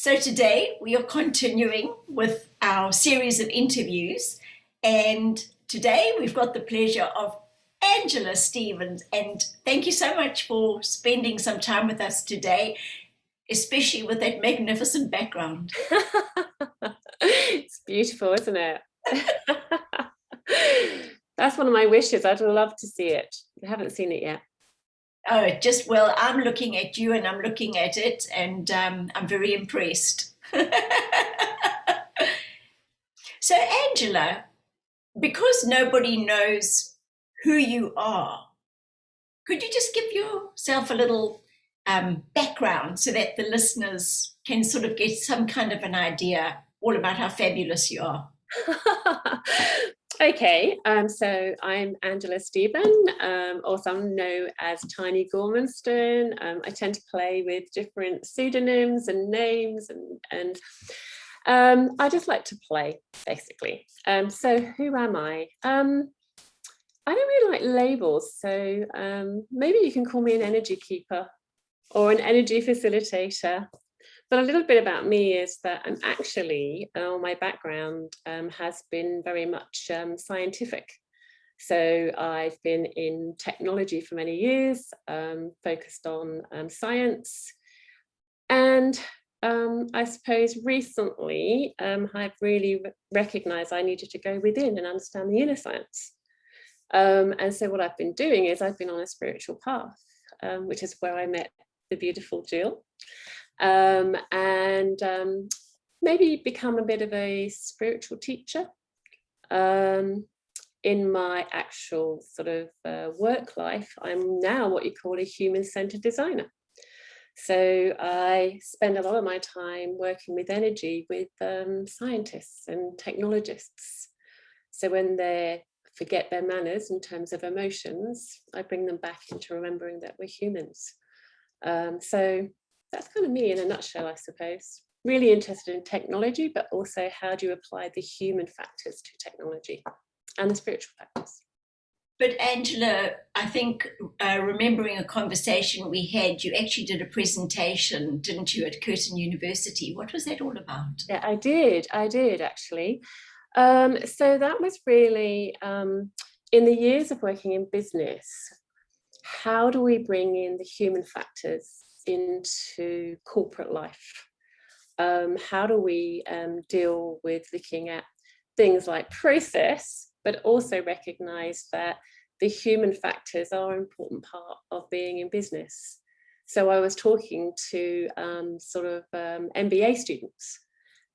So today we are continuing with our series of interviews, and today we've got the pleasure of Angela Stevens, and thank you so much for spending some time with us today, especially with that magnificent background. It's beautiful, isn't it? That's one of my wishes. I'd love to see it. I haven't seen it yet. Oh, well, I'm looking at you and I'm looking at it, and I'm very impressed. So, Angela, because nobody knows who you are, could you just give yourself a little background so that the listeners can sort of get some kind of an idea all about how fabulous you are? Okay, so I'm Angela Stephen, or some know as Tiny Gormanston. I tend to play with different pseudonyms and names, and I just like to play, basically. So who am I? I don't really like labels, so maybe you can call me an energy keeper or an energy facilitator. But a little bit about me is that I'm actually, my background has been very much scientific. So I've been in technology for many years, focused on science. And I suppose recently I've really recognized I needed to go within and understand the inner science. And so what I've been doing is I've been on a spiritual path, which is where I met the beautiful Jill. And maybe become a bit of a spiritual teacher. In my actual sort of work life, I'm now what you call a human-centered designer. So I spend a lot of my time working with energy with scientists and technologists. So when they forget their manners in terms of emotions, I bring them back into remembering that we're humans. So that's kind of me in a nutshell, I suppose. Really interested in technology, but also how do you apply the human factors to technology and the spiritual factors. But Angela, I think remembering a conversation we had, you actually did a presentation, didn't you, at Curtin University? What was that all about? Yeah, I did actually. So that was really, in the years of working in business, how do we bring in the human factors into corporate life? How do we deal with looking at things like process, but also recognize that the human factors are an important part of being in business? So I was talking to MBA students,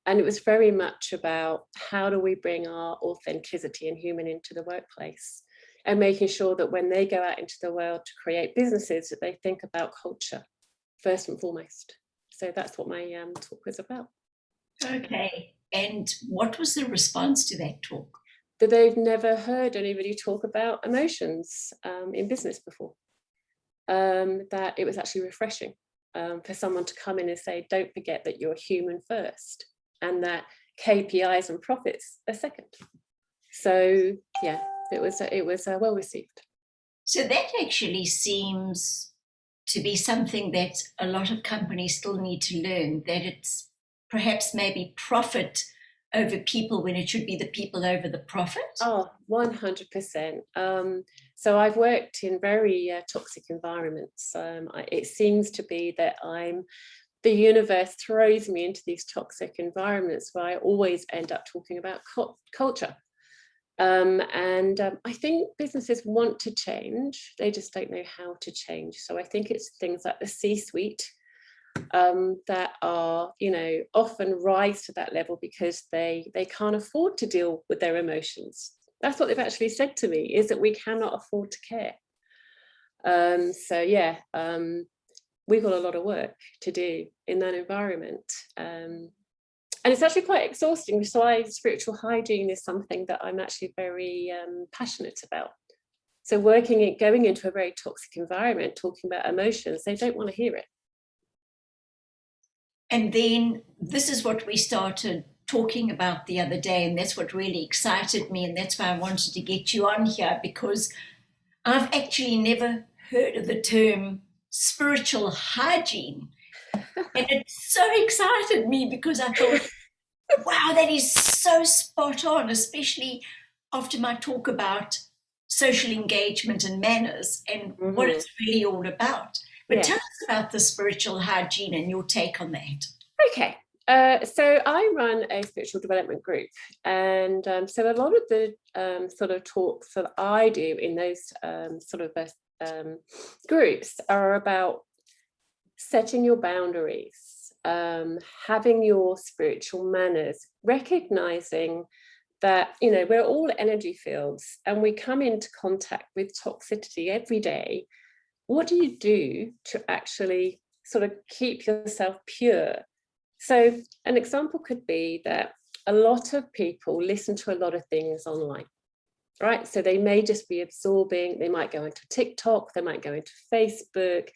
and it was very much about how do we bring our authenticity and human into the workplace, and making sure that when they go out into the world to create businesses, that they think about culture first and foremost. So that's what my talk was about. Okay. And what was the response to that talk? That they've never heard anybody talk about emotions in business before. That it was actually refreshing for someone to come in and say, don't forget that you're human first, and that KPIs and profits are second. So yeah, it was well received. So that actually seems to be something that a lot of companies still need to learn, that it's perhaps maybe profit over people when it should be the people over the profit? Oh, 100%. So I've worked in very toxic environments. It seems to be that the universe throws me into these toxic environments where I always end up talking about culture. I think businesses want to change, they just don't know how to change. So I think it's things like the C-suite that are, often rise to that level because they can't afford to deal with their emotions. That's what they've actually said to me, is that we cannot afford to care. We've got a lot of work to do in that environment. And it's actually quite exhausting. So spiritual hygiene is something that I'm actually very passionate about. So going into a very toxic environment, talking about emotions, they don't want to hear it. And then this is what we started talking about the other day, and that's what really excited me, and that's why I wanted to get you on here, because I've actually never heard of the term spiritual hygiene. And it so excited me because I thought, wow, that is so spot on, especially after my talk about social engagement and manners and what Mhm. it's really all about. But Yeah. tell us about the spiritual hygiene and your take on that. Okay. So I run a spiritual development group, and so a lot of the sort of talks that I do in those groups are about setting your boundaries, having your spiritual manners, recognizing that, you know, we're all energy fields and we come into contact with toxicity every day. What do you do to actually sort of keep yourself pure? So an example could be that a lot of people listen to a lot of things online, right? So they may just be absorbing, they might go into TikTok, they might go into Facebook,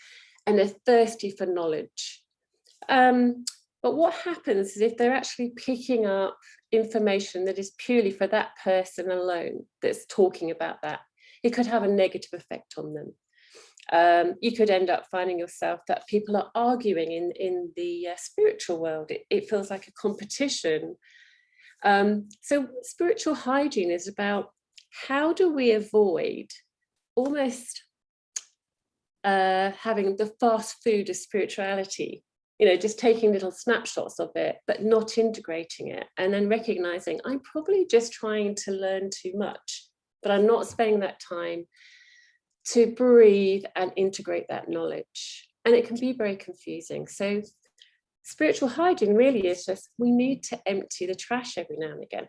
and they're thirsty for knowledge. But what happens is if they're actually picking up information that is purely for that person alone that's talking about that, it could have a negative effect on them. You could end up finding yourself that people are arguing in the spiritual world. It feels like a competition. So spiritual hygiene is about how do we avoid almost having the fast food of spirituality, you know, just taking little snapshots of it, but not integrating it, and then recognizing I'm probably just trying to learn too much, but I'm not spending that time to breathe and integrate that knowledge. And it can be very confusing. So spiritual hygiene really is just, we need to empty the trash every now and again.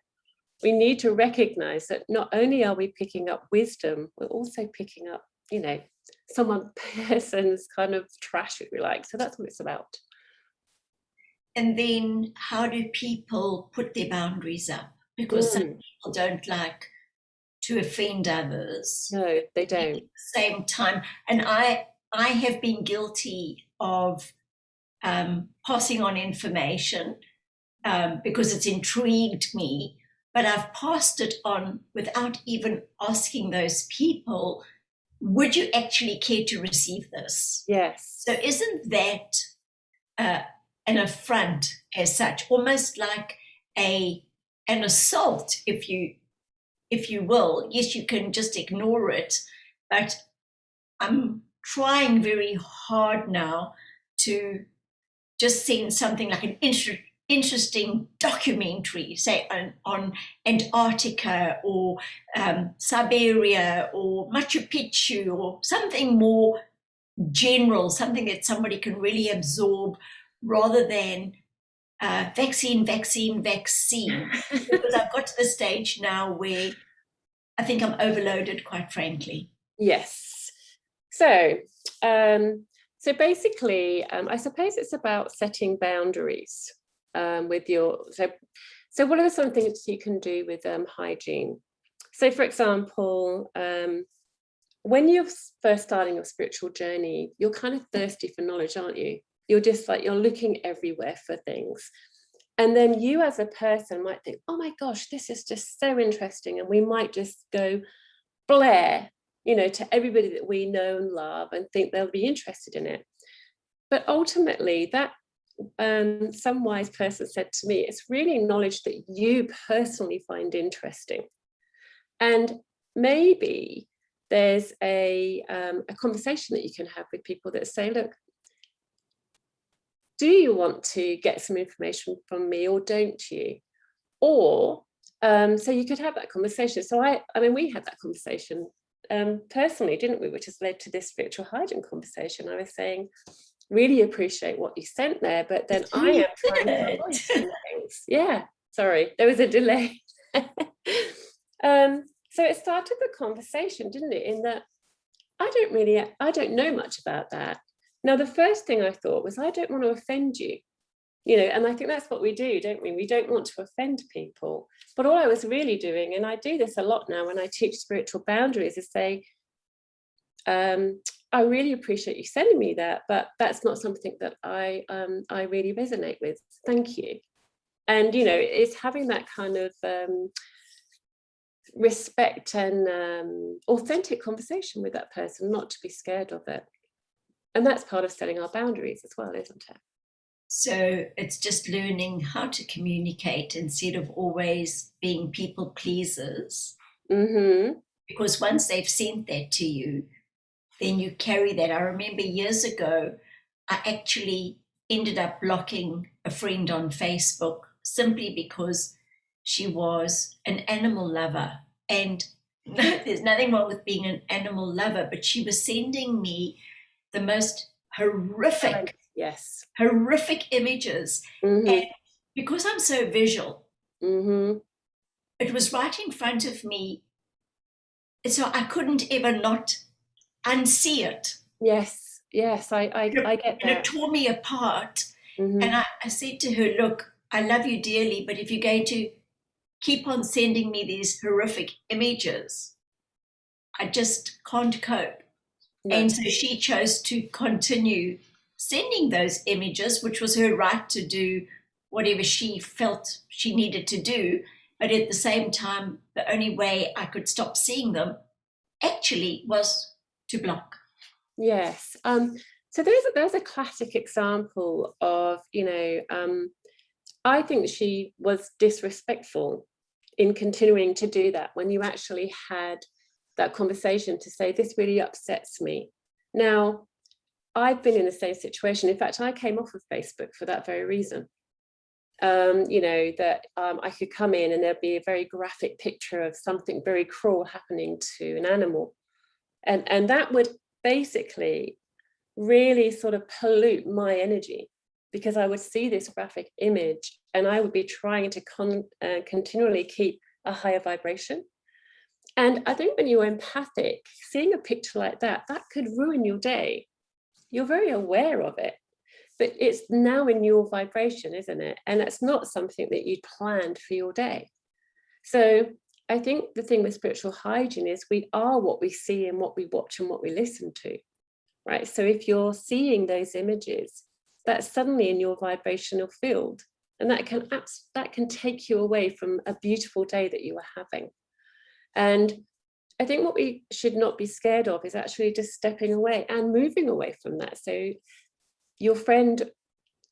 We need to recognize that not only are we picking up wisdom, we're also picking up, you know, someone person's kind of trash, if we like. So that's what it's about. And then how do people put their boundaries up? Because some Mm, people don't like to offend others. no, they At don't. the same time, and I have been guilty of passing on information because it's intrigued me, but I've passed it on without even asking those people, would you actually care to receive this? Yes. So isn't that uh, an affront as such, almost like an assault, if you will? Yes, you can just ignore it, but I'm trying very hard now to just send something like an interesting documentary, say on Antarctica or Siberia or Machu Picchu or something more general, something that somebody can really absorb rather than vaccine, vaccine, vaccine. Because I've got to the stage now where I think I'm overloaded, quite frankly. Yes. So, so basically, I suppose it's about setting boundaries with your. So what are some things you can do with hygiene? So, for example, when you're first starting your spiritual journey, you're kind of thirsty for knowledge, aren't you? You're just like, you're looking everywhere for things. And then you as a person might think, oh my gosh, this is just so interesting. And we might just go blare, you know, to everybody that we know and love and think they'll be interested in it. But ultimately, that some wise person said to me, it's really knowledge that you personally find interesting. And maybe there's a conversation that you can have with people that say, look, do you want to get some information from me or don't you? Or so you could have that conversation. So I mean, we had that conversation personally, didn't we? Which has led to this spiritual hygiene conversation. I was saying, really appreciate what you sent there, but then I You am trying to did. avoid some things. Yeah, sorry, there was a delay. So it started the conversation, didn't it? In that I don't know much about that. Now, the first thing I thought was, I don't want to offend you, you know, and I think that's what we do, don't we? We don't want to offend people. But all I was really doing, and I do this a lot now when I teach spiritual boundaries, is say, I really appreciate you sending me that, but that's not something that I really resonate with. Thank you. And you know, it's having that kind of respect and authentic conversation with that person, not to be scared of it. And that's part of setting our boundaries as well, isn't it? So it's just learning how to communicate instead of always being people pleasers. Mm-hmm. Because once they've sent that to you, then you carry that. I remember years ago, I actually ended up blocking a friend on Facebook simply because she was an animal lover. And no, there's nothing wrong with being an animal lover, but she was sending me the most horrific, Yes. horrific images. And Mm-hmm. because I'm so visual, Mm-hmm. it was right in front of me. So I couldn't ever not unsee it. Yes. Yes. I get And it that. tore me apart. And Mm-hmm. I said to her, look, I love you dearly, but if you're going to keep on sending me these horrific images, I just can't cope. No. And so she chose to continue sending those images, which was her right to do whatever she felt she needed to do. But at the same time, the only way I could stop seeing them actually was to block. Yes. So there's a classic example of, I think she was disrespectful in continuing to do that when you actually had that conversation to say, this really upsets me. Now, I've been in the same situation. In fact, I came off of Facebook for that very reason. I could come in and there'd be a very graphic picture of something very cruel happening to an animal. And that would basically really sort of pollute my energy, because I would see this graphic image and I would be trying to continually keep a higher vibration. And I think when you're empathic, seeing a picture like that, that could ruin your day. You're very aware of it, but it's now in your vibration, isn't it? And it's not something that you'd planned for your day. So I think the thing with spiritual hygiene is we are what we see and what we watch and what we listen to, right? So if you're seeing those images, that's suddenly in your vibrational field, and that can take you away from a beautiful day that you are having. And I think what we should not be scared of is actually just stepping away and moving away from that. So your friend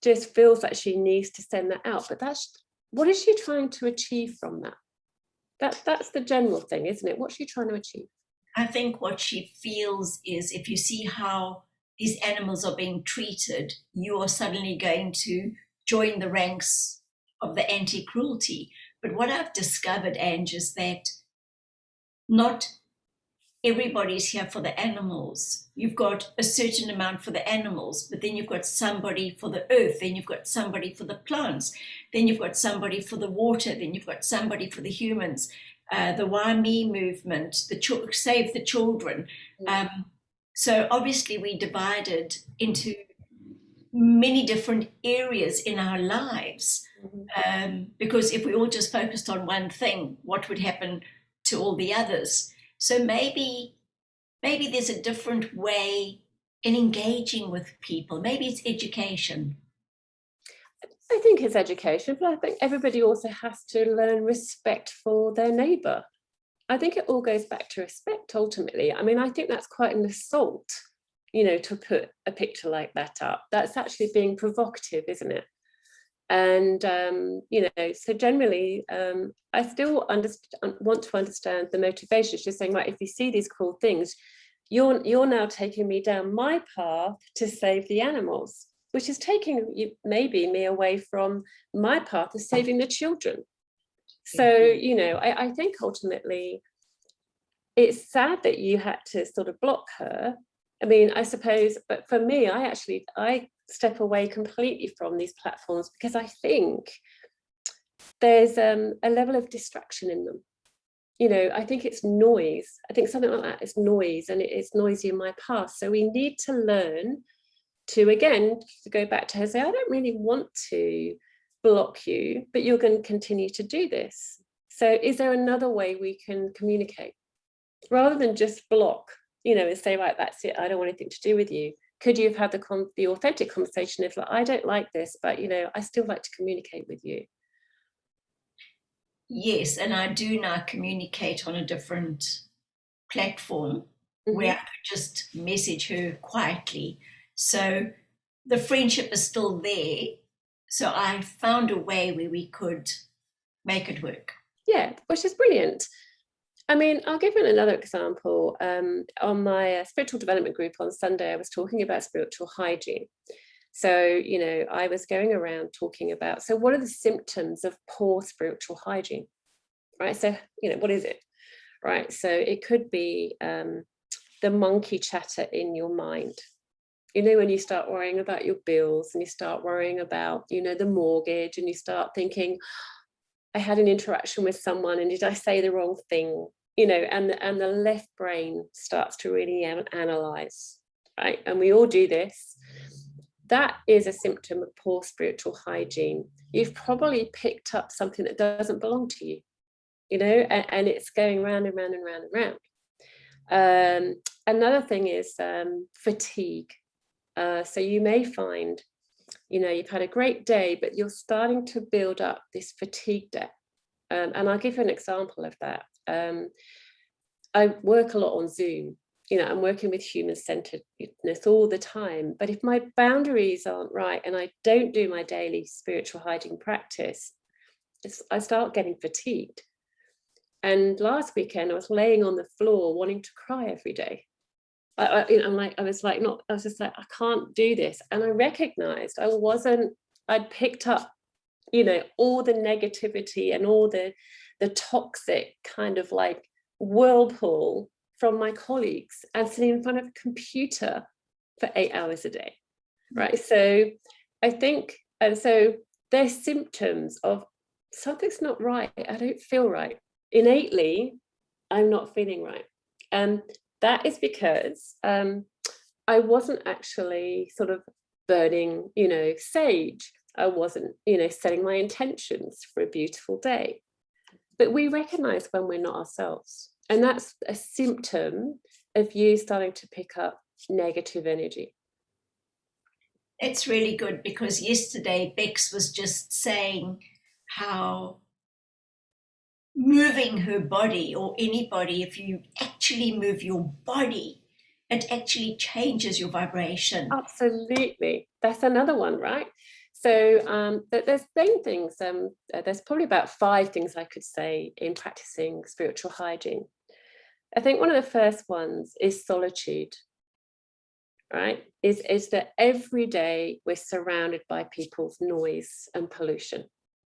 just feels like she needs to send that out, but what is she trying to achieve from that? That's the general thing, isn't it? What's she trying to achieve? I think what she feels is if you see how these animals are being treated, you are suddenly going to join the ranks of the anti cruelty. But what I've discovered, Ange, is that not everybody's here for the animals. You've got a certain amount for the animals, but then you've got somebody for the earth, then you've got somebody for the plants, then you've got somebody for the water, then you've got somebody for the humans. The Why Me movement, the Save the Children. So obviously we divided into many different areas in our lives, because if we all just focused on one thing, what would happen to all the others? So maybe there's a different way in engaging with people. Maybe it's education. I think it's education, but I think everybody also has to learn respect for their neighbour. I think it all goes back to respect ultimately. I mean, I think that's quite an assault, to put a picture like that up. That's actually being provocative, isn't it? And, so generally, I still want to understand the motivation. It's just saying, right, if you see these cool things, you're now taking me down my path to save the animals, which is taking maybe me away from my path of saving the children. So, I think ultimately it's sad that you had to sort of block her. I mean, I suppose, but for me, I step away completely from these platforms because I think there's a level of distraction in them. I think it's noise. I think something like that is noise, and it's noisy in my past. So we need to learn to, again, to go back to her, say, I don't really want to block you, but you're going to continue to do this. So is there another way we can communicate? Rather than just block, and say, right, that's it, I don't want anything to do with you. Could you have had the authentic conversation of, like, I don't like this, but, I still like to communicate with you? Yes, and I do now communicate on a different platform where I could just message her quietly. So the friendship is still there, So I found a way where we could make it work. Yeah, which is brilliant. I mean, I'll give you another example. On my spiritual development group on Sunday, I was talking about spiritual hygiene. So, you know, I was going around talking about, so what are the symptoms of poor spiritual hygiene, right? So, you know, what is it, right? So it could be the monkey chatter in your mind. You know, when you start worrying about your bills and you start worrying about, you know, the mortgage, and you start thinking, I had an interaction with someone and did I say the wrong thing? You know, and the left brain starts to really analyze, right? And we all do this. That is a symptom of poor spiritual hygiene. You've probably picked up something that doesn't belong to you, you know, and it's going round and round and round and round. Another thing is fatigue. So you may find, you know, you've had a great day, but you're starting to build up this fatigue debt. And I'll give you an example of that. I work a lot on Zoom. You know, I'm working with human-centeredness all the time. But if my boundaries aren't right and I don't do my daily spiritual hygiene practice, I start getting fatigued. And last weekend, I was laying on the floor wanting to cry every day. I was just like, I can't do this. And I recognized I'd picked up, you know, all the negativity and all the toxic kind of like whirlpool from my colleagues and sitting in front of a computer for 8 hours a day, right? So I think, and so they're symptoms of something's not right. I don't feel right. Innately, I'm not feeling right. And that is because I wasn't actually sort of burning, you know, sage. I wasn't, you know, setting my intentions for a beautiful day. But we recognize when we're not ourselves. And that's a symptom of you starting to pick up negative energy. It's really good because yesterday Bex was just saying how moving her body, or anybody, if you actually move your body, it actually changes your vibration. Absolutely. That's another one, right? So there's main things, there's probably about 5 things I could say in practicing spiritual hygiene. I think one of the first ones is solitude, right? Is that every day we're surrounded by people's noise and pollution.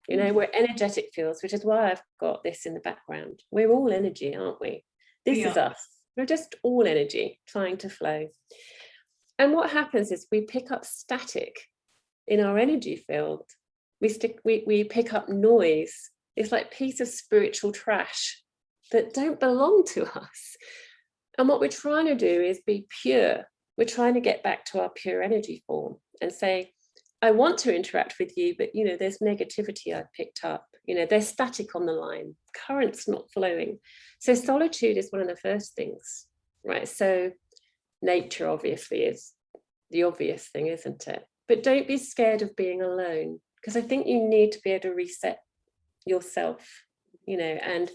You know, we're energetic fields, which is why I've got this in the background. We're all energy, aren't we? This is us. We're just all energy trying to flow. And what happens is we pick up static in our energy field. We pick up noise. It's like piece of spiritual trash that don't belong to us. And what we're trying to do is be pure. We're trying to get back to our pure energy form and say, I want to interact with you, but, you know, there's negativity I've picked up. You know, there's static on the line. Current's not flowing. So solitude is one of the first things, right? So nature obviously is the obvious thing, isn't it? But don't be scared of being alone, because I think you need to be able to reset yourself, you know, and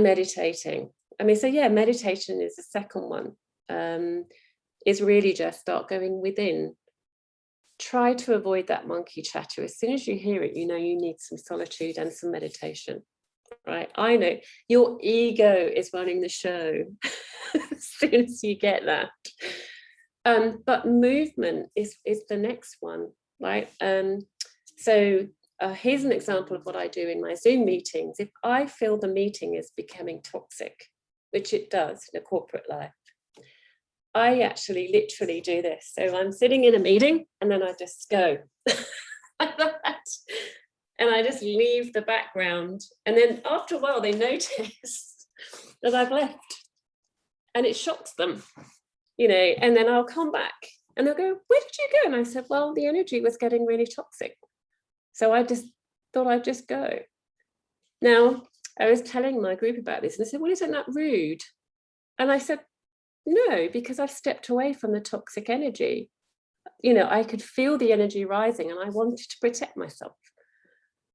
meditating. I mean, so yeah, meditation is the second one, is really just start going within. Try to avoid that monkey chatter. As soon as you hear it, you know you need some solitude and some meditation, right? I know your ego is running the show as soon as you get that. But movement is the next one, right? So here's an example of what I do in my Zoom meetings. If I feel the meeting is becoming toxic, which it does in a corporate life, I actually literally do this. So I'm sitting in a meeting and then I just go like that. And I just leave the background. And then after a while, they notice that I've left. And it shocks them, you know, and then I'll come back and they'll go, where did you go? And I said, well, the energy was getting really toxic. So I just thought I'd just go. Now, I was telling my group about this and they said, well, isn't that rude? And I said, no, because I've stepped away from the toxic energy. You know, I could feel the energy rising and I wanted to protect myself.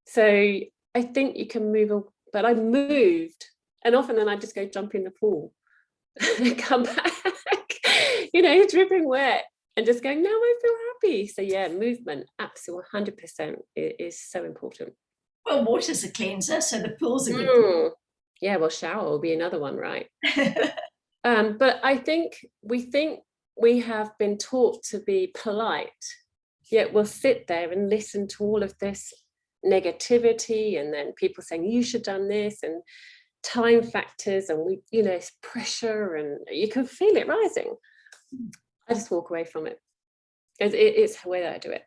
So I think you can move, but I moved, and often then I just go jump in the pool and come back, you know, dripping wet. and just going, no, I feel happy. So yeah, movement, absolutely 100% is so important. Well, water's a cleanser, so the pool's a good Yeah, well, shower will be another one, right? thing. But I think we have been taught to be polite, yet we'll sit there and listen to all of this negativity, and then people saying you should have done this, and time factors, and we, it's pressure, and you can feel it rising. I just walk away from it. It's the way that I do it.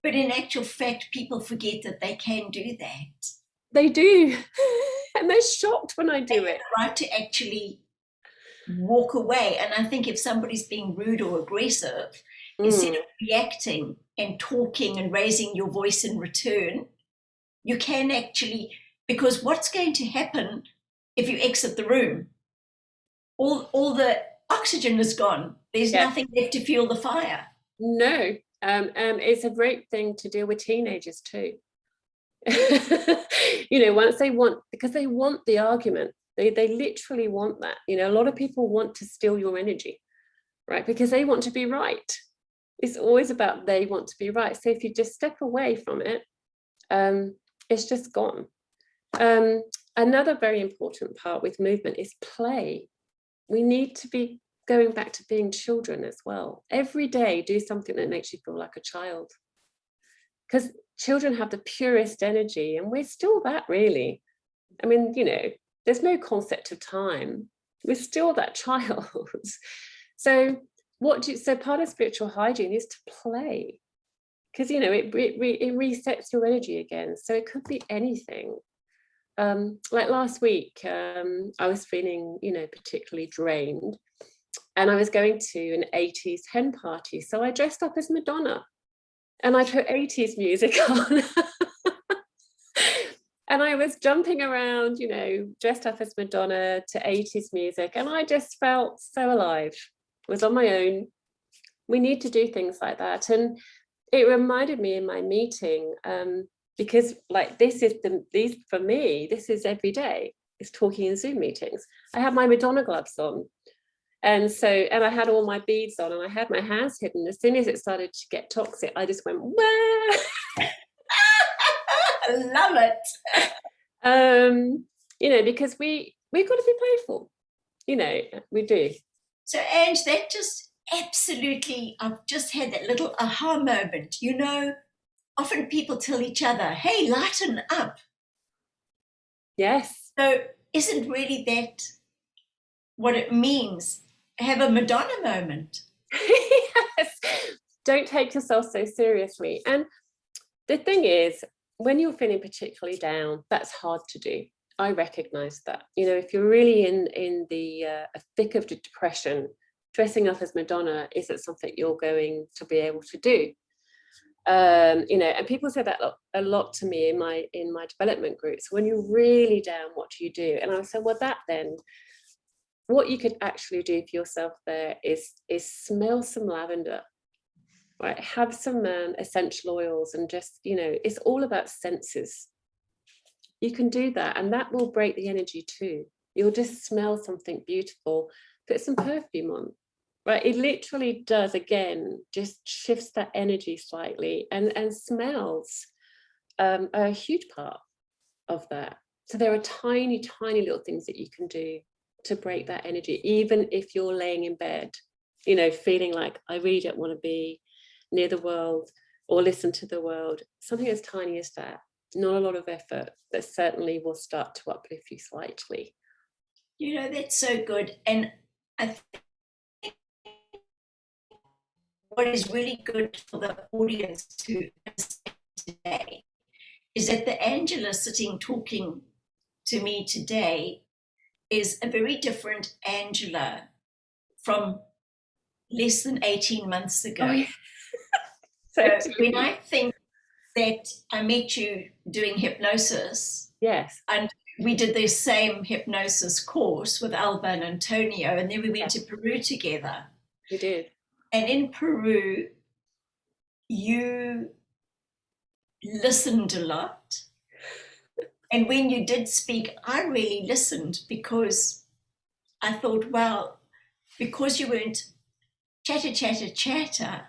But in actual fact, people forget that they can do that. They do. And they're shocked when I do They it. have the right to actually walk away. And I think if somebody's being rude or aggressive, instead of reacting and talking and raising your voice in return, you can actually, because what's going to happen if you exit the room? All the oxygen is gone. There's nothing left to fuel the fire. No. It's a great thing to deal with teenagers too. Once they want, because they want the argument, they literally want that. A lot of people want to steal your energy, right? Because they want to be right. It's always about they want to be right. So if you just step away from it, it's just gone. Another very important part with movement is play. We need to be going back to being children as well. Every day, do something that makes you feel like a child. Because children have the purest energy, and we're still that, really. I mean, there's no concept of time. We're still that child. So part of spiritual hygiene is to play, because it resets your energy again. So it could be anything. Like last week, I was feeling, particularly drained, and I was going to an 80s hen party. So I dressed up as Madonna, and I put 80s music on. And I was jumping around, dressed up as Madonna to 80s music. And I just felt so alive. I was on my own. We need to do things like that. And it reminded me in my meeting, because like for me, this is every day. It's talking in Zoom meetings. I had my Madonna gloves on. And I had all my beads on, and I had my hands hidden. As soon as it started to get toxic, I just went, wah! I love it. Because we've got to be playful. We do. So, Ange, that just absolutely, I've just had that little aha moment. Often people tell each other, hey, lighten up. Yes. So isn't really that what it means? Have a Madonna moment. Yes. Don't take yourself so seriously. And the thing is, when you're feeling particularly down, that's hard to do. I recognize that. If you're really in the thick of depression, dressing up as Madonna isn't something you're going to be able to do. And people say that a lot to me in my development groups. When you're really down, what do you do? And I said, well, what you could actually do for yourself there is smell some lavender, right? Have some essential oils, and just, it's all about senses. You can do that, and that will break the energy too. You'll just smell something beautiful, put some perfume on, right? It literally does, again, just shifts that energy slightly, and smells are a huge part of that. So there are tiny, tiny little things that you can do to break that energy, even if you're laying in bed, feeling like I really don't want to be near the world or listen to the world. Something as tiny as that, not a lot of effort, that certainly will start to uplift you slightly. That's so good. And I think what is really good for the audience to understand today is that the Angela sitting talking to me today is a very different Angela from less than 18 months ago. Oh, yeah. So when I think that I met you doing hypnosis, yes, and we did the same hypnosis course with Alba and Antonio, and then we went to Peru together. We did. And in Peru, you listened a lot. And when you did speak, I really listened, because I thought, well, because you weren't chatter,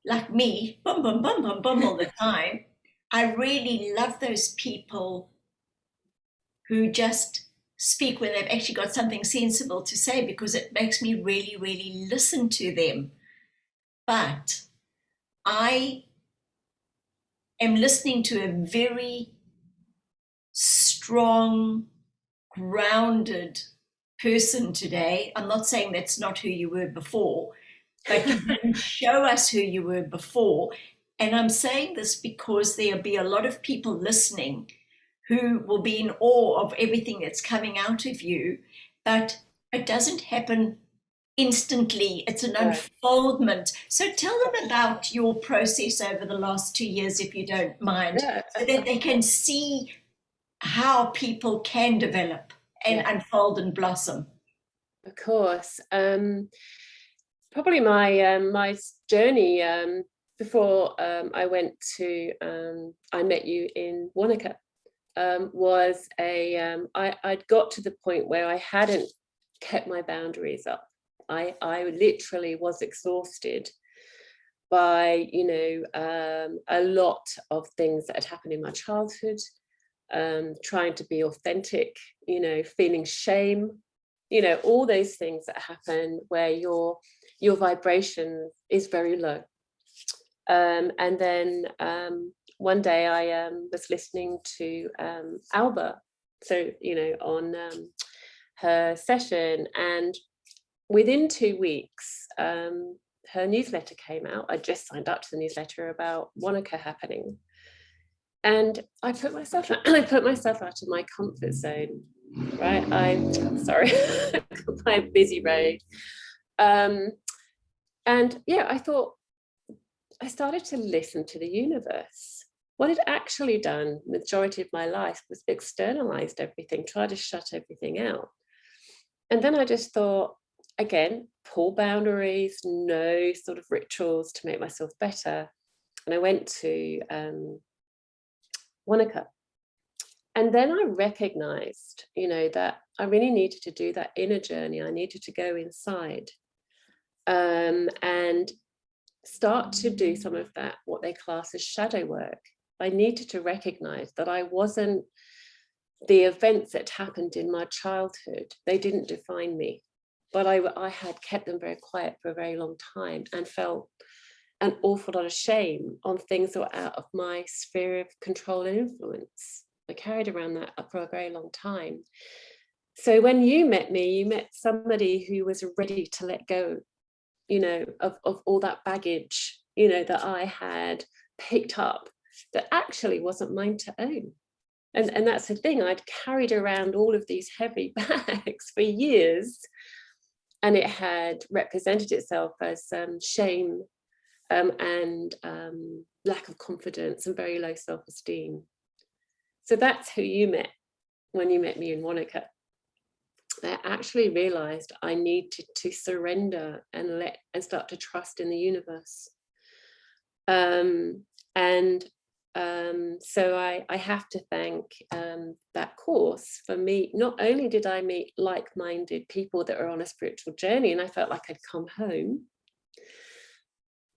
like me, boom, boom, boom, boom, boom all the time, I really love those people who just speak when they've actually got something sensible to say, because it makes me really, really listen to them. But I am listening to a very strong, grounded person today. I'm not saying that's not who you were before, but you didn't show us who you were before. And I'm saying this because there'll be a lot of people listening who will be in awe of everything that's coming out of you, but it doesn't happen instantly. It's an Right. unfoldment. So tell them about your process over the last 2 years, if you don't mind, Yeah. so that they can see how people can develop and Yeah, unfold and blossom. of course. Probably my journey before I went to I met you in Wanaka was I'd got to the point where I hadn't kept my boundaries up. I literally was exhausted by a lot of things that had happened in my childhood, trying to be authentic, feeling shame, all those things that happen where your vibration is very low. And then one day I was listening to Alba, so on her session, and within 2 weeks her newsletter came out. I just signed up to the newsletter about Wanaka happening, and I put myself out of my comfort zone. Right, sorry, my busy road, and yeah, I started to listen to the universe. What I'd actually done the majority of my life was externalized everything, tried to shut everything out. And then I just thought, again, pull boundaries, no sort of rituals to make myself better. And I went to Wanaka. And then I recognized, that I really needed to do that inner journey. I needed to go inside and start to do some of that, what they class as shadow work. I needed to recognize that I wasn't the events that happened in my childhood. They didn't define me, but I had kept them very quiet for a very long time and felt an awful lot of shame on things that were out of my sphere of control and influence. I carried around that for a very long time. So when you met me, you met somebody who was ready to let go, of all that baggage, that I had picked up that actually wasn't mine to own. And that's the thing, I'd carried around all of these heavy bags for years, and it had represented itself as shame and lack of confidence and very low self-esteem. So that's who you met when you met me in Wanaka. I actually realized I needed to surrender and start to trust in the universe. So I have to thank that course. For me, not only did I meet like-minded people that are on a spiritual journey and I felt like I'd come home,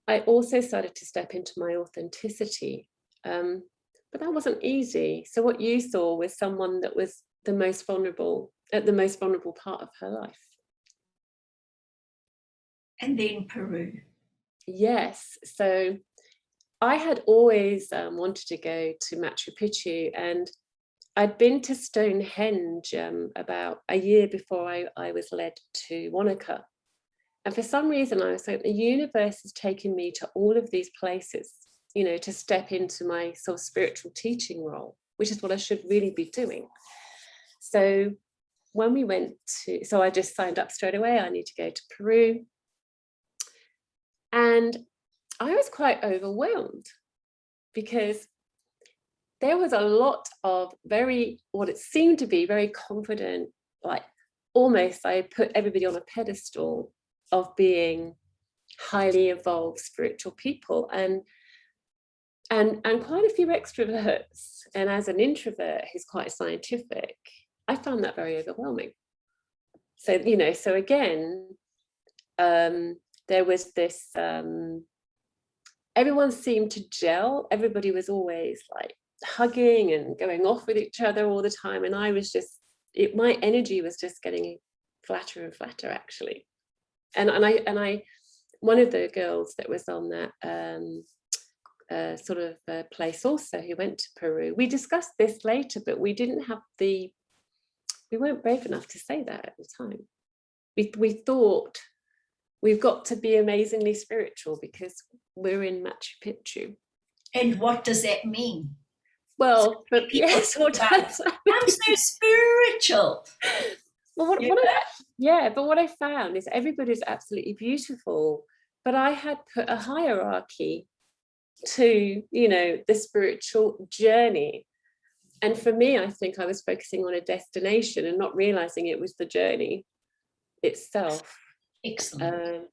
I also started to step into my authenticity. But that wasn't easy. So what you saw was someone that was the most vulnerable at the most vulnerable part of her life. And then Peru. Yes. So I had always wanted to go to Machu Picchu, and I'd been to Stonehenge about a year before I was led to Wanaka. And for some reason, I was like, the universe has taken me to all of these places, to step into my sort of spiritual teaching role, which is what I should really be doing. So when we went so I just signed up straight away. I need to go to Peru. And I was quite overwhelmed because there was a lot of what it seemed to be very confident, like almost I put everybody on a pedestal of being highly evolved spiritual people, and quite a few extroverts. And as an introvert who's quite scientific, I found that very overwhelming. So, so again, there was this, everyone seemed to gel. Everybody was always like hugging and going off with each other all the time. And I was just, my energy was just getting flatter and flatter, actually. And I, one of the girls that was on that sort of place also, who went to Peru, we discussed this later, but we didn't have we weren't brave enough to say that at the time. We thought we've got to be amazingly spiritual because we're in Machu Picchu. And what does that mean? Well, but yes, what does that mean? I'm so spiritual. Well, what I found is everybody's absolutely beautiful, but I had put a hierarchy to, you know, the spiritual journey. And for me, I think I was focusing on a destination and not realizing it was the journey itself. Excellent.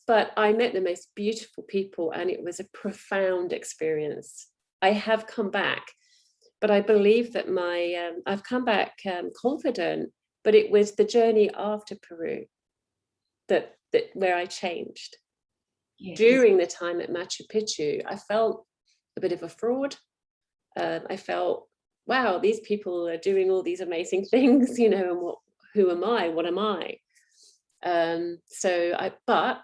But I met the most beautiful people, and it was a profound experience. I have come back, but I believe that I've come back confident, but it was the journey after Peru that where I changed. Yes. During the time at Machu Picchu, I felt a bit of a fraud. I felt, wow, these people are doing all these amazing things, you know, and who am I? What am I? But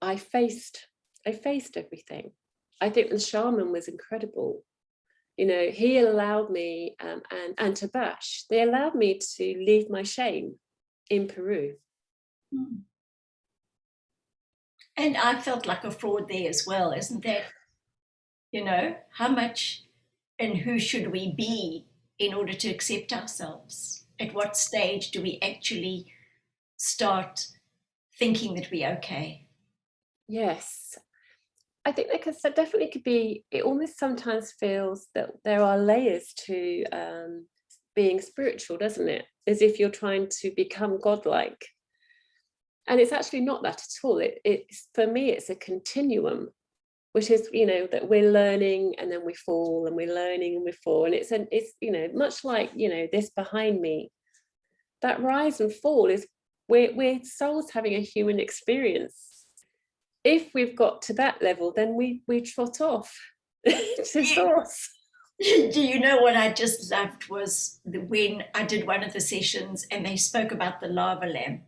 I faced everything. I think the shaman was incredible. You know, he allowed me, and Tabash, they allowed me to leave my shame in Peru. And I felt like a fraud there as well, isn't that? You know, how much and who should we be in order to accept ourselves? At what stage do we actually start thinking that we're okay? Yes. I think there definitely could be, it almost sometimes feels that there are layers to being spiritual, doesn't it? As if you're trying to become godlike. And it's actually not that at all. It's for me, it's a continuum, which is, you know, that we're learning and then we fall, and we're learning and we fall. And it's you know, much like, you know, this behind me, that rise and fall is we're souls having a human experience. If we've got to that level, then we trot off to source. Do you know what I just loved was when I did one of the sessions and they spoke about the lava lamp.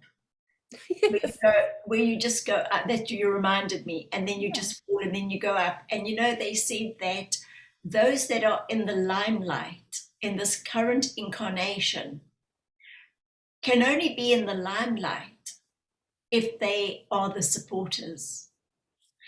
Yes. Where you just go up, that you reminded me, and then you just fall and then you go up. And you know, they said that those that are in the limelight in this current incarnation can only be in the limelight if they are the supporters.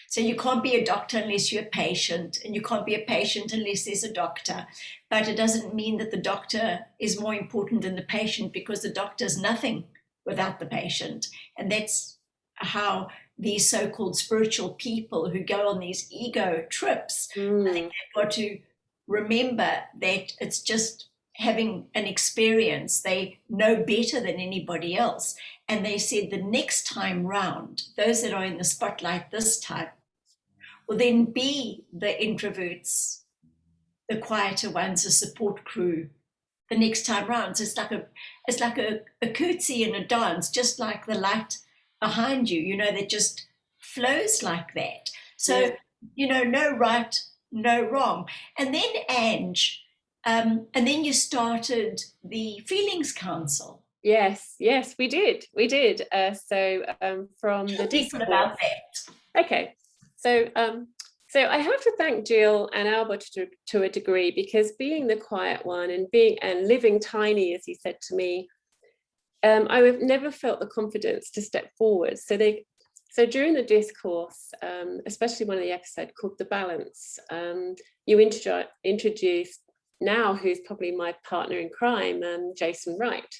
So you can't be a doctor unless you're a patient, and you can't be a patient unless there's a doctor. But it doesn't mean that the doctor is more important than the patient, because the doctor is nothing without the patient. And that's how these so-called spiritual people who go on these ego trips, I think they've got to remember that it's just having an experience. They know better than anybody else. And they said the next time round, those that are in the spotlight this time will then be the introverts, the quieter ones, the support crew, the next time round. So it's like a curtsy and a dance, just like the light behind you, you know, that just flows like that. So, you know, no right, no wrong. And then Ange, and then you started the Feelings Council. Yes, we did. From the discourse about that. Okay, so I have to thank Jill and Albert to a degree, because being the quiet one and living tiny, as he said to me, I have never felt the confidence to step forward. So during the discourse, especially one of the episodes called The Balance, you introduced now, who's probably my partner in crime, Jason Wright,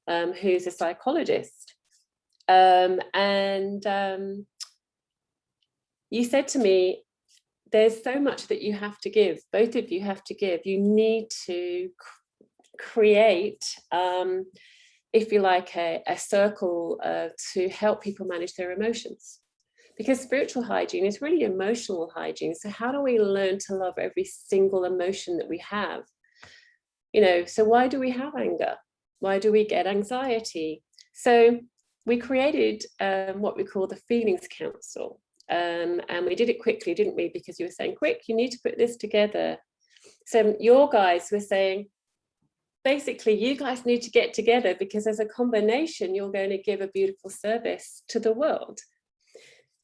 who's a psychologist. You said to me, there's so much that you have to give, both of you have to give. You need to create, if you like, a circle to help people manage their emotions. Because spiritual hygiene is really emotional hygiene. So how do we learn to love every single emotion that we have? You know, so why do we have anger? Why do we get anxiety? So we created what we call the Feelings Council. And we did it quickly, didn't we? Because you were saying, quick, you need to put this together. So your guys were saying, basically, you guys need to get together because as a combination, you're going to give a beautiful service to the world.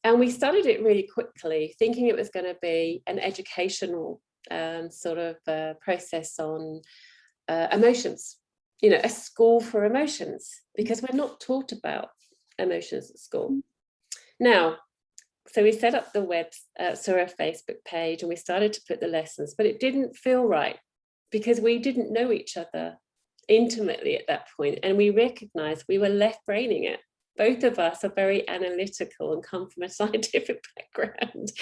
And we started it really quickly, thinking it was going to be an educational sort of process on emotions, a school for emotions, because we're not taught about emotions at school. Now, so we set up the our Facebook page, and we started to put the lessons, but it didn't feel right because we didn't know each other intimately at that point, and we recognized we were left-braining it. Both of us are very analytical and come from a scientific background.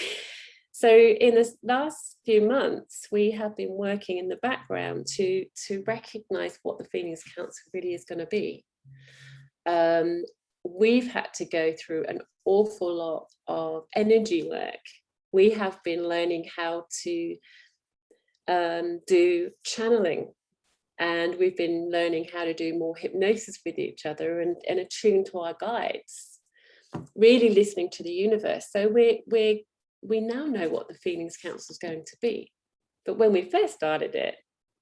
So in the last few months, we have been working in the background to recognize what the Feelings Council really is going to be. We've had to go through an awful lot of energy work. We have been learning how to do channeling, and we've been learning how to do more hypnosis with each other and attune to our guides, really listening to the universe. So we now know what the Feelings Council is going to be. But when we first started it,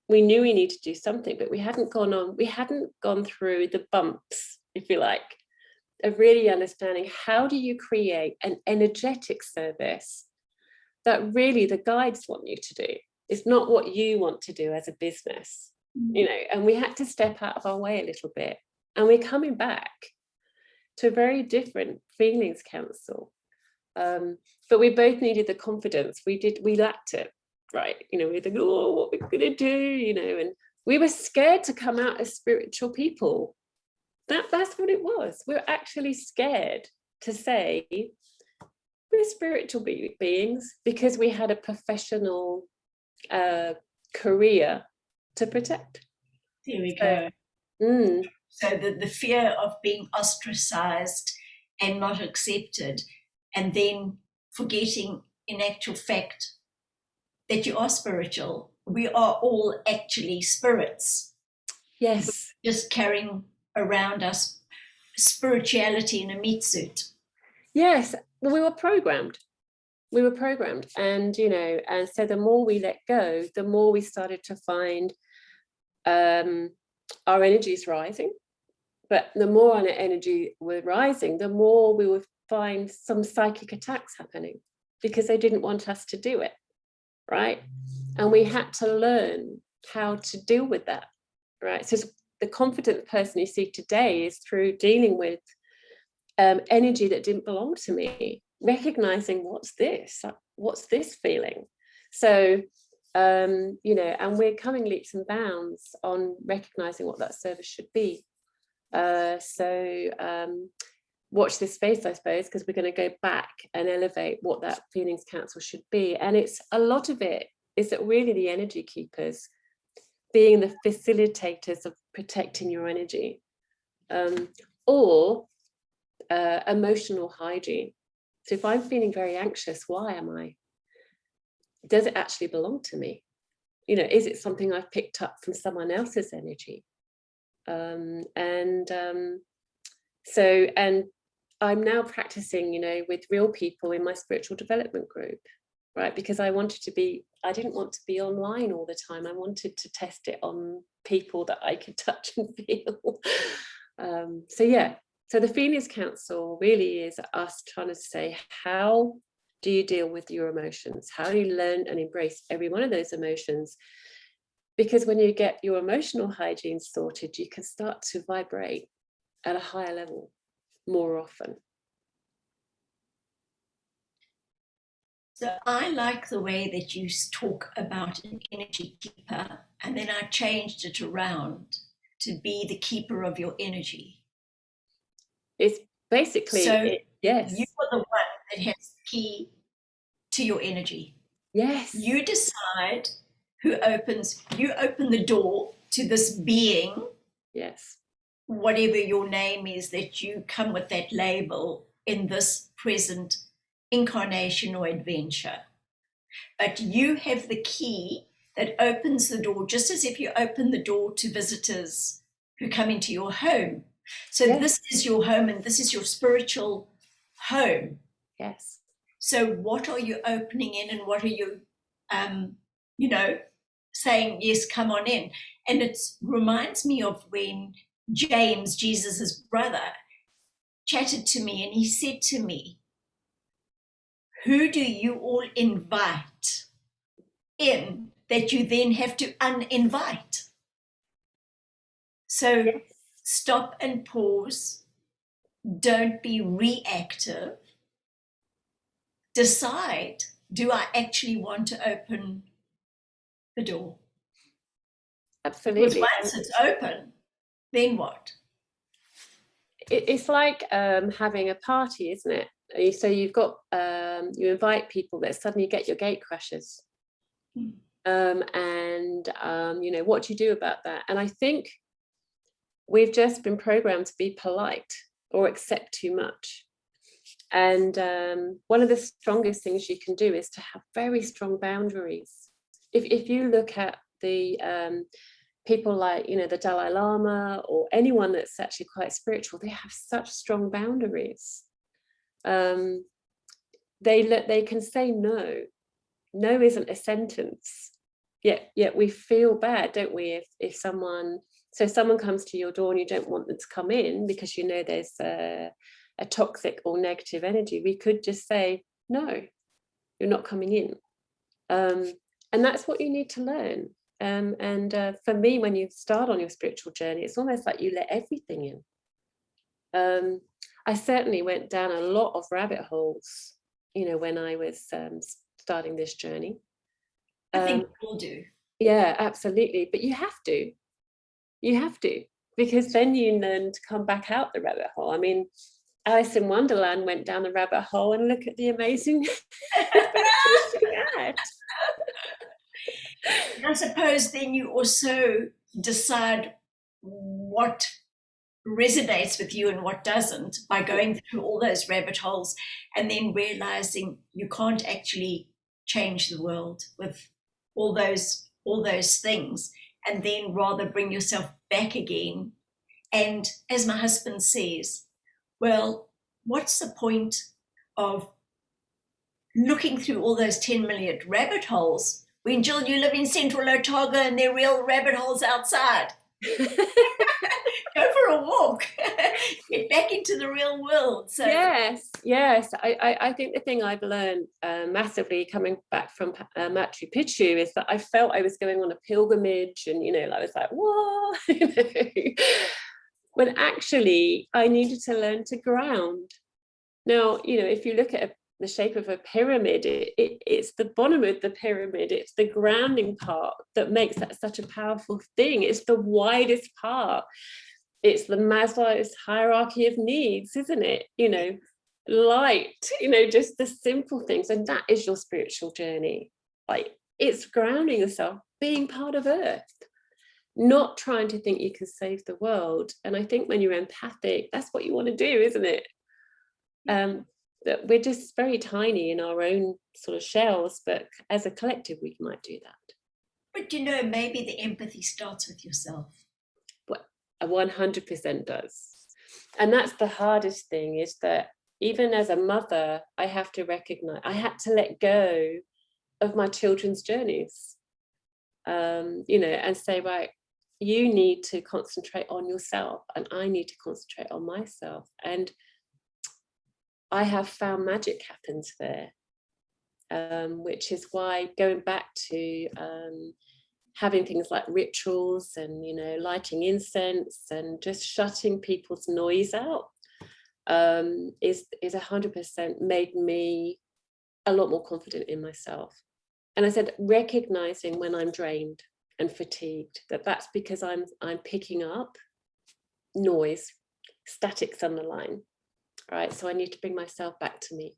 we knew we needed to do something, but we hadn't gone through the bumps, if you like, of really understanding how do you create an energetic service that really the guides want you to do. It's not what you want to do as a business, and we had to step out of our way a little bit. And we're coming back to a very different Feelings Council. But we both needed the confidence. We lacked it, right? We were thinking, oh, what we're going to do, and we were scared to come out as spiritual people. That's what it was. We're actually scared to say we're spiritual beings because we had a professional career to protect. There we go. So the fear of being ostracized and not accepted, and then forgetting in actual fact that you are spiritual. We are all actually spirits. Yes. We're just carrying around us spirituality in a meat suit. Yes. Well, we were programmed. And and so the more we let go, the more we started to find our energies rising. But the more our energy were rising, the more we would find some psychic attacks happening because they didn't want us to do it, right? And we had to learn how to deal with that, right? So the confident person you see today is through dealing with energy that didn't belong to me, recognizing what's this feeling. So and we're coming leaps and bounds on recognizing what that service should be. Watch this space, I suppose, because we're going to go back and elevate what that Feelings Council should be. And it's a lot of it is that really the energy keepers being the facilitators of protecting your energy, or emotional hygiene. So if I'm feeling very anxious, why am I? Does it actually belong to me? Is it something I've picked up from someone else's energy? So I'm now practicing, with real people in my spiritual development group, right? Because I didn't want to be online all the time. I wanted to test it on people that I could touch and feel. So the Feelings Council really is us trying to say, how do you deal with your emotions? How do you learn and embrace every one of those emotions? Because when you get your emotional hygiene sorted, you can start to vibrate at a higher level more often. So I like the way that you talk about an energy keeper, and then I changed it around to be the keeper of your energy. It's basically, yes. You are the one that has the key to your energy. Yes. You decide you open the door to this being. Yes. Whatever your name is, that you come with that label in this present incarnation or adventure. But you have the key that opens the door, just as if you open the door to visitors who come into your home. So Yes. this is your home and this is your spiritual home. Yes. So what are you opening in and what are you, you know, saying, yes, come on in? And it reminds me of when James, Jesus's brother, chatted to me and he said to me, who do you all invite in that you then have to uninvite? So Yes. stop and pause. Don't be reactive. Decide, do I actually want to open the door? Because Absolutely. once it's open, then what? It's like having a party, isn't it? So you've got you invite people, that suddenly you get your gate crashers. And you know, what do you do about that? And I think we've just been programmed to be polite or accept too much. And one of the strongest things you can do is to have very strong boundaries. If you look at the people like, you know, the Dalai Lama or anyone that's actually quite spiritual, they have such strong boundaries. They can say no. No isn't a sentence. Yet we feel bad, don't we, if someone comes to your door and you don't want them to come in because you know there's a toxic or negative energy. We could just say, no, you're not coming in. And that's what you need to learn. For me, when you start on your spiritual journey, it's almost like you let everything in. I certainly went down a lot of rabbit holes, you know, when I was starting this journey. I think we all do. Yeah, absolutely. But you have to, because then you learn to come back out the rabbit hole. I mean, Alice in Wonderland went down the rabbit hole and look at the amazing adventures she had. I suppose then you also decide what resonates with you and what doesn't by going through all those rabbit holes and then realizing you can't actually change the world with all those things, and then rather bring yourself back again. And as my husband says, well, what's the point of looking through all those 10 million rabbit holes when, Jill, you live in central Otago and there are real rabbit holes outside? Go for a walk. Get back into the real world. So yes. I think the thing I've learned massively coming back from Machu Picchu is that I felt I was going on a pilgrimage, and you know, I was like, whoa, you know, when actually I needed to learn to ground. Now, you know, if you look at the shape of a pyramid, it's the bottom of the pyramid, it's the grounding part that makes that such a powerful thing. It's the widest part. It's the Maslow's hierarchy of needs, isn't it? You know, light, you know, just the simple things. And that is your spiritual journey. Like, it's grounding yourself, being part of Earth, not trying to think you can save the world. And I think when you're empathic, that's what you want to do, isn't it? That we're just very tiny in our own sort of shells, but as a collective, we might do that. But you know, maybe the empathy starts with yourself. 100% does. And that's the hardest thing, is that even as a mother, I have to recognize, I had to let go of my children's journeys, you know, and say, right, you need to concentrate on yourself and I need to concentrate on myself. And I have found magic happens there, which is why going back to having things like rituals and, you know, lighting incense and just shutting people's noise out is 100% made me a lot more confident in myself. And I said, recognizing when I'm drained and fatigued, that's because I'm picking up noise, statics on the line, right? So I need to bring myself back to me.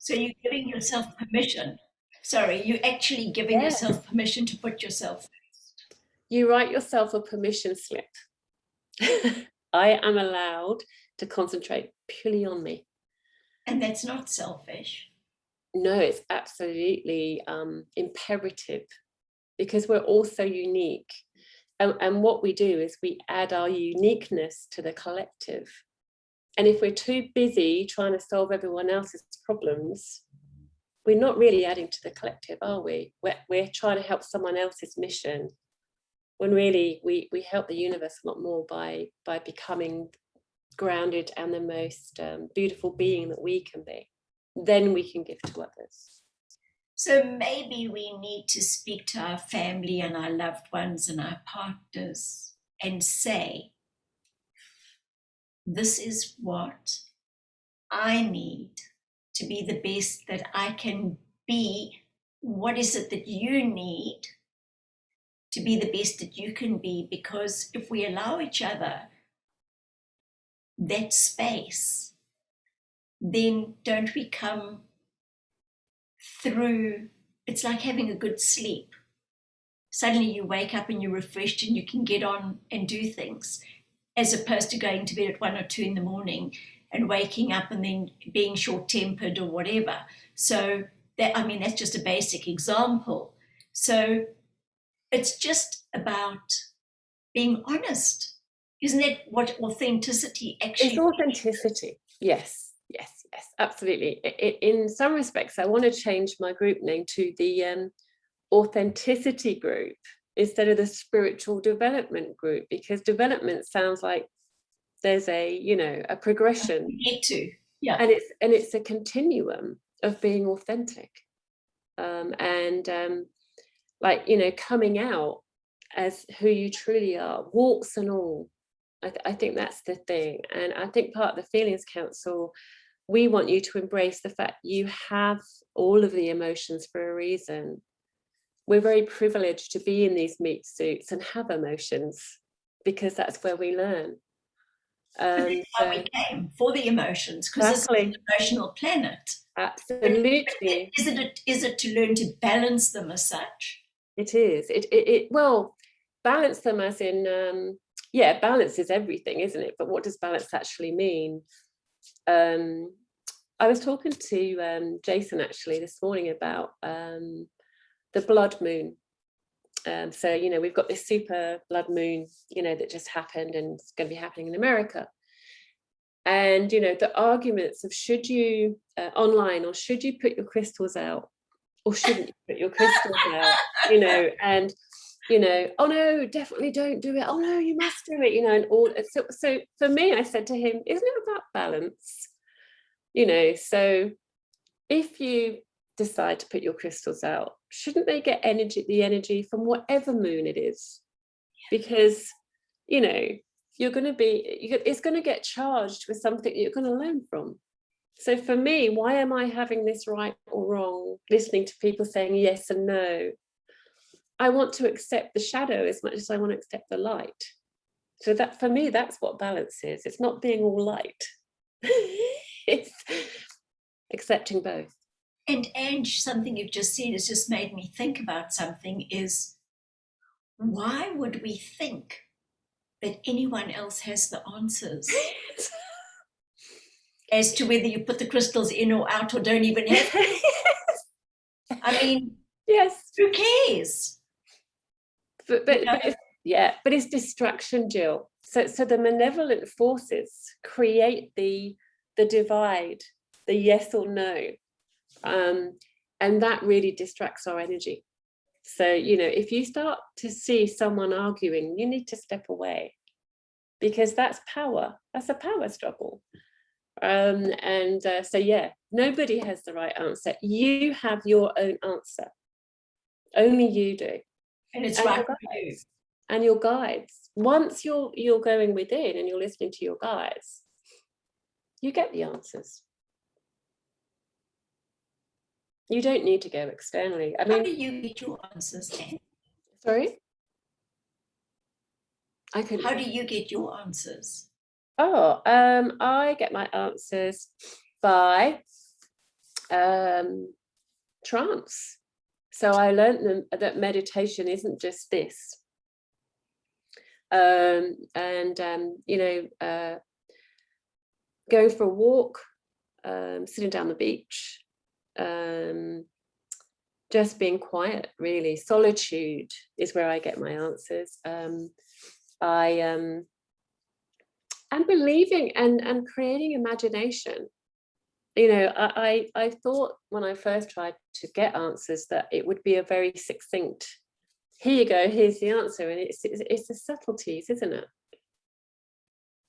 So you're giving yourself permission. Sorry, you're actually giving yourself permission to put yourself first. You write yourself a permission slip. I am allowed to concentrate purely on me. And that's not selfish. No, it's absolutely imperative, because we're all so unique. And what we do is we add our uniqueness to the collective. And if we're too busy trying to solve everyone else's problems, we're not really adding to the collective, are we? We're trying to help someone else's mission, when really we help the universe a lot more by becoming grounded and the most beautiful being that we can be. Then we can give to others. So maybe we need to speak to our family and our loved ones and our partners and say, this is what I need to be the best that I can be. What is it that you need to be the best that you can be? Because if we allow each other that space, then don't we come through? It's like having a good sleep. Suddenly you wake up and you're refreshed and you can get on and do things, as opposed to going to bed at 1 or 2 in the morning and waking up and then being short-tempered or whatever. So that, I mean, that's just a basic example. So it's just about being honest. Isn't that what authenticity actually is? It's authenticity. Yes, yes, yes, absolutely. In some respects, I want to change my group name to the authenticity group instead of the spiritual development group, because development sounds like there's a progression. Get to, yeah. And it's a continuum of being authentic, coming out as who you truly are, warts and all. I think that's the thing. And I think part of the Feelings Council, we want you to embrace the fact you have all of the emotions for a reason. We're very privileged to be in these meat suits and have emotions, because that's where we learn. That's why we came, for the emotions, because exactly. This is an emotional planet. Absolutely. Is it to learn to balance them as such? It is. Well, balance them as in, balance is everything, isn't it? But what does balance actually mean? I was talking to Jason actually this morning about the blood moon. So, we've got this super blood moon, that just happened and it's going to be happening in America. And, the arguments of should you online, or should you put your crystals out, or shouldn't you put your crystals out, and, oh no, definitely don't do it. Oh no, you must do it, and all. So for me, I said to him, isn't it about balance? So if you decide to put your crystals out, shouldn't they get the energy from whatever moon it is? Because you're going to it's going to get charged with something that you're going to learn from. So for me, why am I having this right or wrong, listening to people saying yes and no? I want to accept the shadow as much as I want to accept the light. So that, for me, that's what balance is. It's not being all light. It's accepting both. And Ange, something you've just said has just made me think about something, is why would we think that anyone else has the answers as to whether you put the crystals in or out, or don't even have them? I mean, yes, who cares? But it's distraction, Jill. So the malevolent forces create the divide, the yes or no, and that really distracts our energy. So if you start to see someone arguing, you need to step away, because that's power. That's a power struggle. Nobody has the right answer. You have your own answer. Only you do. And it's right for you. And your guides. Once you're going within and you're listening to your guides, you get the answers. You don't need to go externally. I mean, how do you get your answers, Anne? Sorry? How do you get your answers? I get my answers by trance. So I learned that meditation isn't just this. Going for a walk, sitting down the beach, just being quiet, really. Solitude is where I get my answers. And believing and creating imagination. You know, I thought when I first tried to get answers that it would be a very succinct, here you go, here's the answer. And it's the subtleties, isn't it,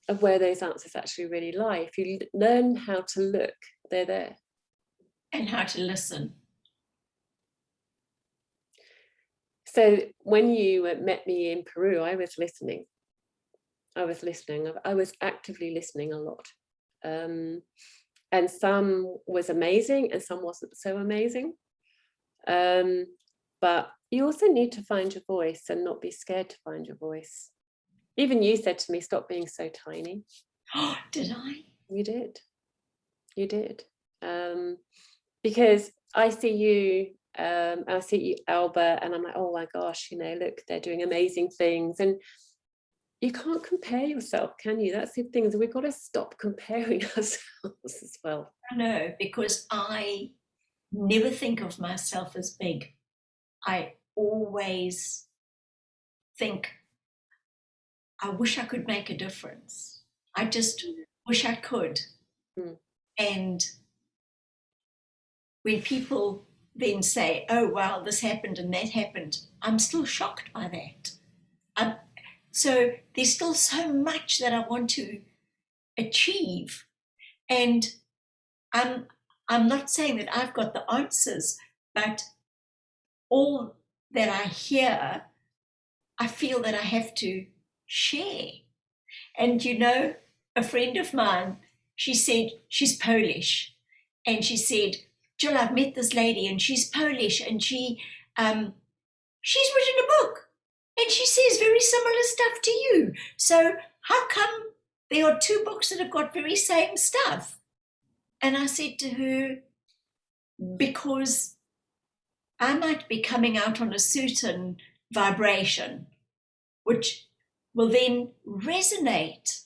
of where those answers actually really lie. If you learn how to look, they're there. And how to listen. So when you met me in Peru, I was listening. I was actively listening a lot. And some was amazing and some wasn't so amazing. But you also need to find your voice and not be scared to find your voice. Even you said to me, stop being so tiny. Oh, did I? You did. You did. Because I see you, Albert, and I'm like, oh my gosh, you know, look, they're doing amazing things. And you can't compare yourself, can you? That's the thing, is we've got to stop comparing ourselves as well. No, because I never think of myself as big. I always think, I wish I could make a difference. I just wish I could. Mm. And when people then say, oh, wow, this happened and that happened, I'm still shocked by that. So there's still so much that I want to achieve. And I'm not saying that I've got the answers, but all that I hear, I feel that I have to share. And you know, a friend of mine, she said, she's Polish, and she said, Jill, I've met this lady and she's Polish, and she's written a book and she says very similar stuff to you. So how come there are two books that have got very same stuff? And I said to her, because I might be coming out on a certain vibration, which will then resonate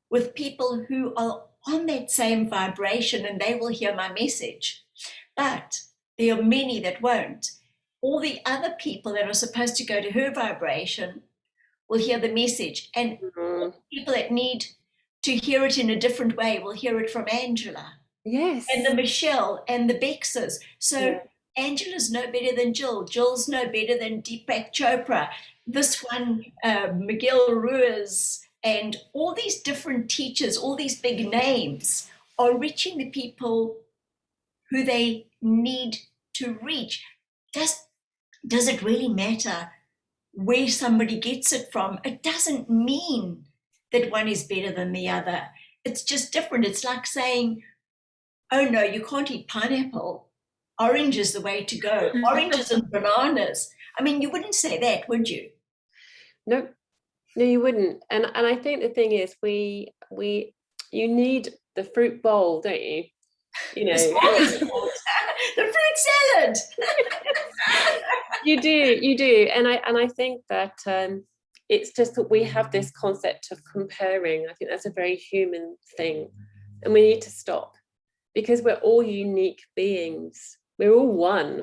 with people who are on that same vibration, and they will hear my message. But there are many that won't. All the other people that are supposed to go to her vibration will hear the message, and all the people that need to hear it in a different way will hear it from Angela. Yes. And the Michelle and the Bexes. So yeah. Angela's no better than Jill. Jill's no better than Deepak Chopra. This one, Miguel Ruiz, and all these different teachers, all these big names are reaching the people who they need to reach. Does it really matter where somebody gets it from? It doesn't mean that one is better than the other. It's just different. It's like saying, oh no, you can't eat pineapple. Orange is the way to go. Oranges and bananas. I mean, you wouldn't say that, would you? No, you wouldn't. And I think the thing is, you need the fruit bowl, don't you? You know, the fruit salad. You do. And I think that it's just that we have this concept of comparing. I think that's a very human thing, and we need to stop, because we're all unique beings. We're all one.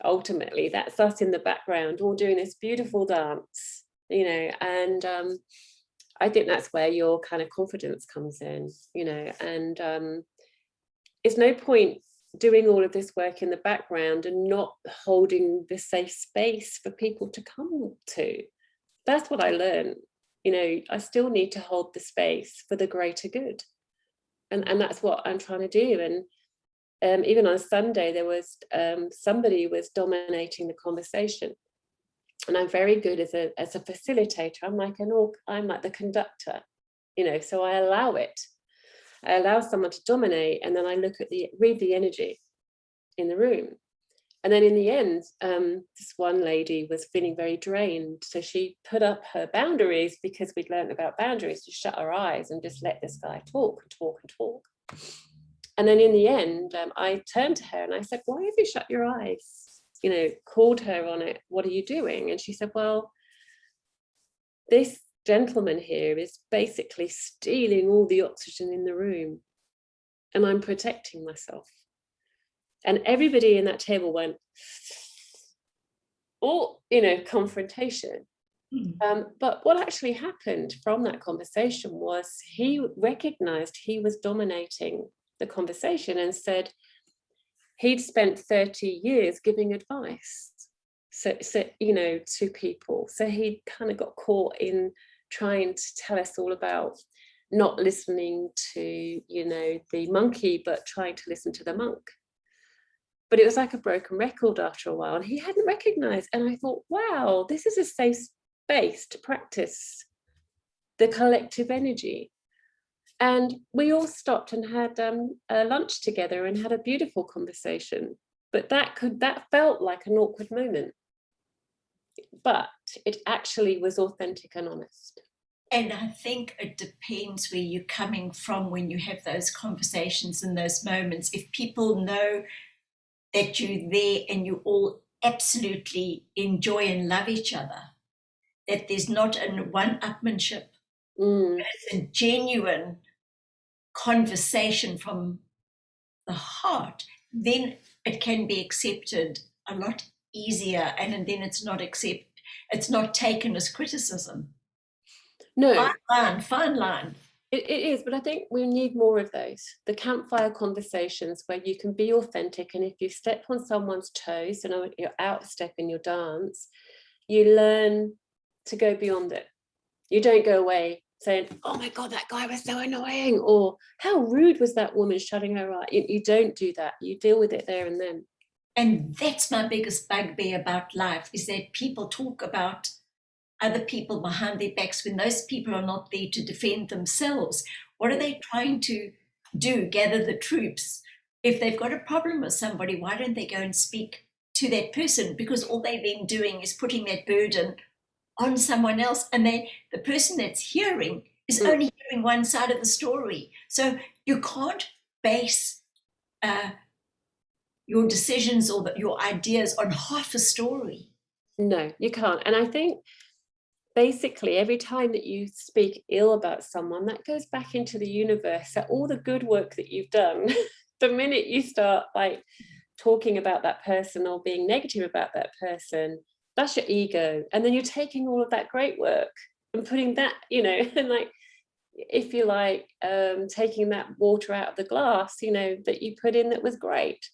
Ultimately, that's us in the background, all doing this beautiful dance, you know. And I think that's where your kind of confidence comes in, you know. And it's no point doing all of this work in the background and not holding the safe space for people to come to. That's what I learned. You know, I still need to hold the space for the greater good. And that's what I'm trying to do. And even on Sunday, there was somebody was dominating the conversation. And I'm very good as a facilitator. I'm like the conductor, you know, so I allow it. I allow someone to dominate, and then I read the energy in the room. And then in the end, this one lady was feeling very drained. So she put up her boundaries, because we'd learned about boundaries, to shut her eyes and just let this guy talk and talk and talk. And then in the end, I turned to her and I said, why have you shut your eyes? You know, called her on it. What are you doing? And she said, well, this gentleman here is basically stealing all the oxygen in the room, and I'm protecting myself. And everybody in that table went, oh, confrontation. But what actually happened from that conversation was he recognized he was dominating the conversation and said he'd spent 30 years giving advice to people. So he kind of got caught in trying to tell us all about not listening to, the monkey, but trying to listen to the monk. But it was like a broken record after a while, and he hadn't recognized. And I thought, wow, this is a safe space to practice the collective energy. And we all stopped and had a lunch together and had a beautiful conversation. But that felt like an awkward moment. But it actually was authentic and honest. And I think it depends where you're coming from when you have those conversations and those moments. If people know that you're there and you all absolutely enjoy and love each other, that there's not a one-upmanship, but it's a genuine conversation from the heart, then it can be accepted a lot easier, and then it's not taken as criticism. No. Fine line. It is, but I think we need more of those. The campfire conversations where you can be authentic, and if you step on someone's toes and you're out of step in your dance, you learn to go beyond it. You don't go away saying, oh my God, that guy was so annoying, or how rude was that woman shutting her eye. You don't do that. You deal with it there and then. And that's my biggest bugbear about life, is that people talk about other people behind their backs when those people are not there to defend themselves. What are they trying to do? Gather the troops. If they've got a problem with somebody, why don't they go and speak to that person? Because all they've been doing is putting that burden on someone else, and the person that's hearing is only hearing one side of the story. So you can't base your decisions or your ideas on half a story. No, you can't. And I think basically every time that you speak ill about someone, that goes back into the universe, that all the good work that you've done, the minute you start like talking about that person or being negative about that person, that's your ego. And then you're taking all of that great work and putting that, and like, if you like, taking that water out of the glass, that you put in that was great.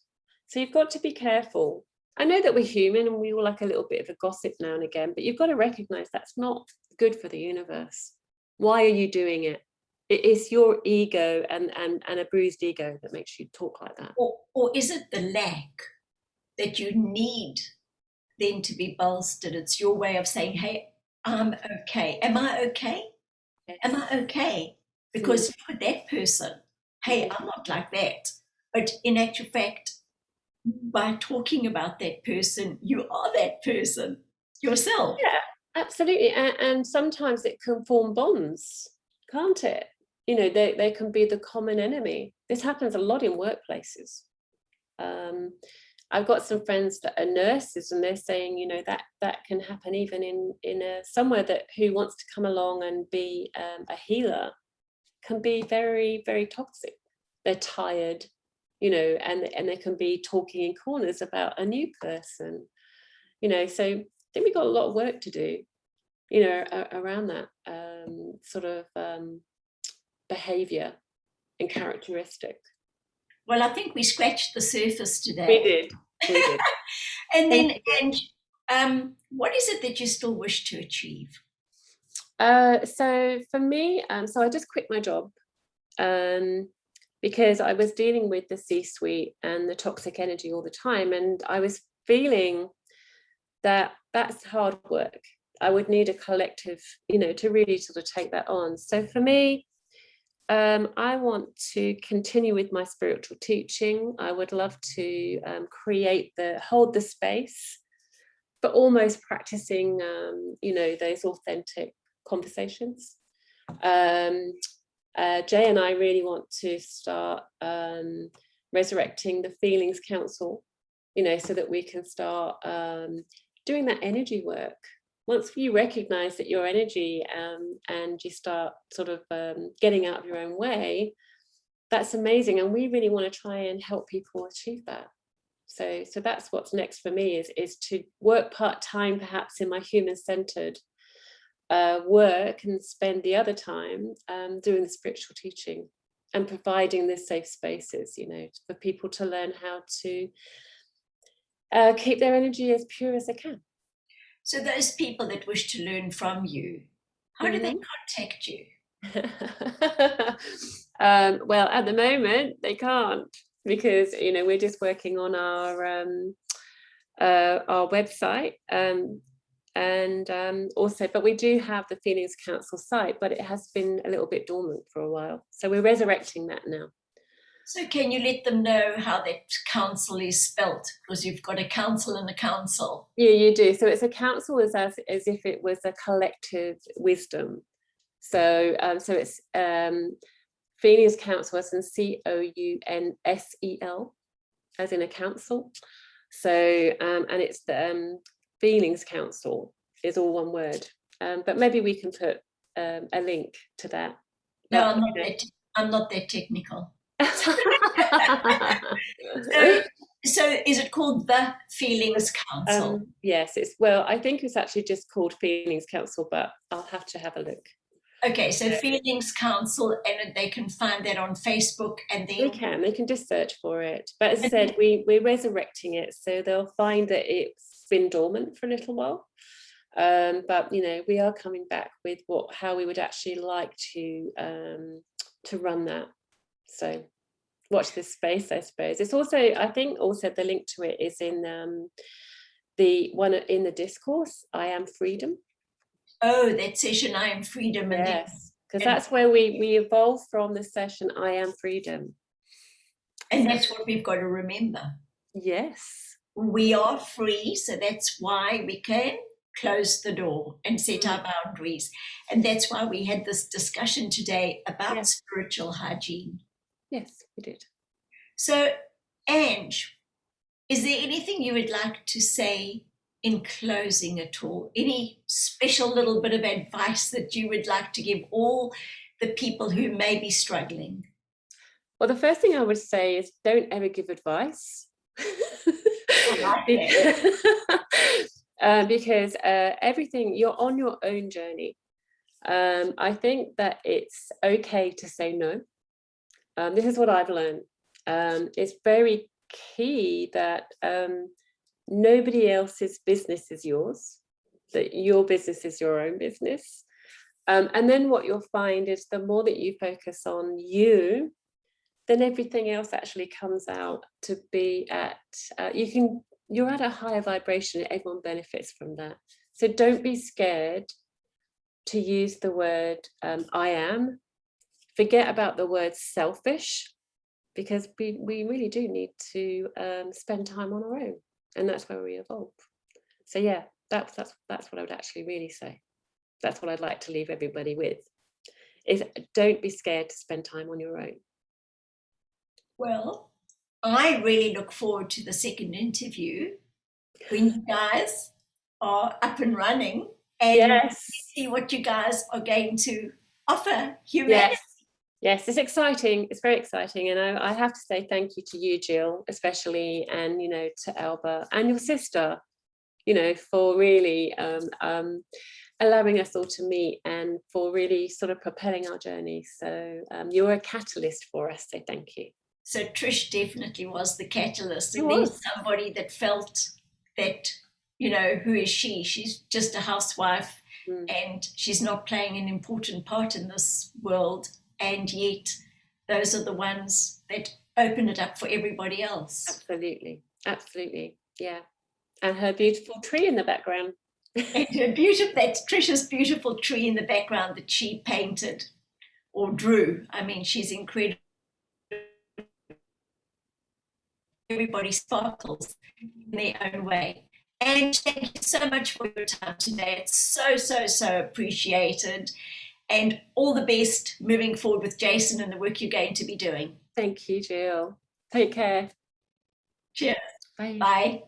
So you've got to be careful. I know that we're human and we all like a little bit of a gossip now and again, but you've got to recognize that's not good for the universe. Why are you doing it? It is your ego and a bruised ego that makes you talk like that. Or is it the lack that you need then to be bolstered? It's your way of saying, hey, I'm okay. Am I okay? Yes. Am I okay? Because for that person, hey, I'm not like that. But in actual fact, by talking about that person, you are that person yourself. Yeah, absolutely. And sometimes it can form bonds, can't it? They can be the common enemy. This happens a lot in workplaces. I've got some friends that are nurses, and they're saying, that can happen even in somewhere that who wants to come along and be a healer can be very, very toxic. They're tired, and they can be talking in corners about a new person, so I think we've got a lot of work to do, around that sort of behavior and characteristic. Well, I think we scratched the surface today. We did. And then, what is it that you still wish to achieve? So for me, so I just quit my job because I was dealing with the C-suite and the toxic energy all the time, and I was feeling that that's hard work. I would need a collective, to really sort of take that on. So for me, I want to continue with my spiritual teaching. I would love to hold the space, but almost practicing, those authentic conversations. Jay and I really want to start resurrecting the Feelings Council, so that we can start doing that energy work. Once you recognize that your energy and you start sort of getting out of your own way, that's amazing. And we really want to try and help people achieve that. So that's what's next for me, is to work part-time perhaps in my human-centered work, and spend the other time doing the spiritual teaching and providing the safe spaces, you know, for people to learn how to keep their energy as pure as they can. So those people that wish to learn from you, how do they contact you? Well, at the moment they can't, because, you know, we're just working on our website, and also, but we do have the Feelings Council site, but it has been a little bit dormant for a while, so we're resurrecting that now. So can you let them know how that council is spelt? Because you've got a council and a council. Yeah, you do. So it's a council as if it was a collective wisdom. So so it's Feelings Council, as in COUNSEL, as in a council. So and it's the Feelings Council is all one word. But maybe we can put a link to that. No, But, I'm not that technical. So is it called the Feelings Council? Yes, well, I think it's actually just called Feelings Council, but I'll have to have a look. Okay, so Feelings Council, and they can find that on Facebook, and then they can just search for it. But as I said, we're resurrecting it, so they'll find that it's been dormant for a little while. But you know, we are coming back with how we would actually like to run that. So watch this space, I suppose. It's also, I think also the link to it is in the one in the discourse, I Am Freedom. Oh, that session, I Am Freedom. Yes, because that's where we evolve from, the session I Am Freedom. And that's what we've got to remember. Yes. We are free, so that's why we can close the door and set our boundaries. And that's why we had this discussion today about spiritual hygiene. Yes, we did. So, Ange, is there anything you would like to say in closing at all? Any special little bit of advice that you would like to give all the people who may be struggling? Well, the first thing I would say is don't ever give advice. Because everything, you're on your own journey. I think that it's okay to say no. This is what I've learned. It's very key that nobody else's business is yours, that your business is your own business. And then what you'll find is the more that you focus on you, then everything else actually comes out to be at, you're at a higher vibration, and everyone benefits from that. So don't be scared to use the word I am. Forget about the word selfish, because we really do need to spend time on our own, and that's where we evolve. So yeah, that's what I would actually really say. That's what I'd like to leave everybody with, is don't be scared to spend time on your own. Well, I really look forward to the second interview when you guys are up and running, and see what you guys are going to offer humanity. Yes, it's exciting. It's very exciting. And I have to say thank you to you, Jill, especially, and, you know, to Alba and your sister, you know, for really allowing us all to meet, and for really sort of propelling our journey. So you're a catalyst for us. So thank you. So Trish definitely was the catalyst. And then somebody that felt that, you know, who is she? She's just a housewife, and she's not playing an important part in this world. And yet those are the ones that open it up for everybody else. Absolutely. Absolutely. Yeah. And her beautiful tree in the background. And her that's Trisha's beautiful tree in the background that she painted or drew. I mean, she's incredible. Everybody sparkles in their own way. And thank you so much for your time today. It's so appreciated. And all the best moving forward with Jason and the work you're going to be doing. Thank you, Jill. Take care. Cheers. Bye. Bye.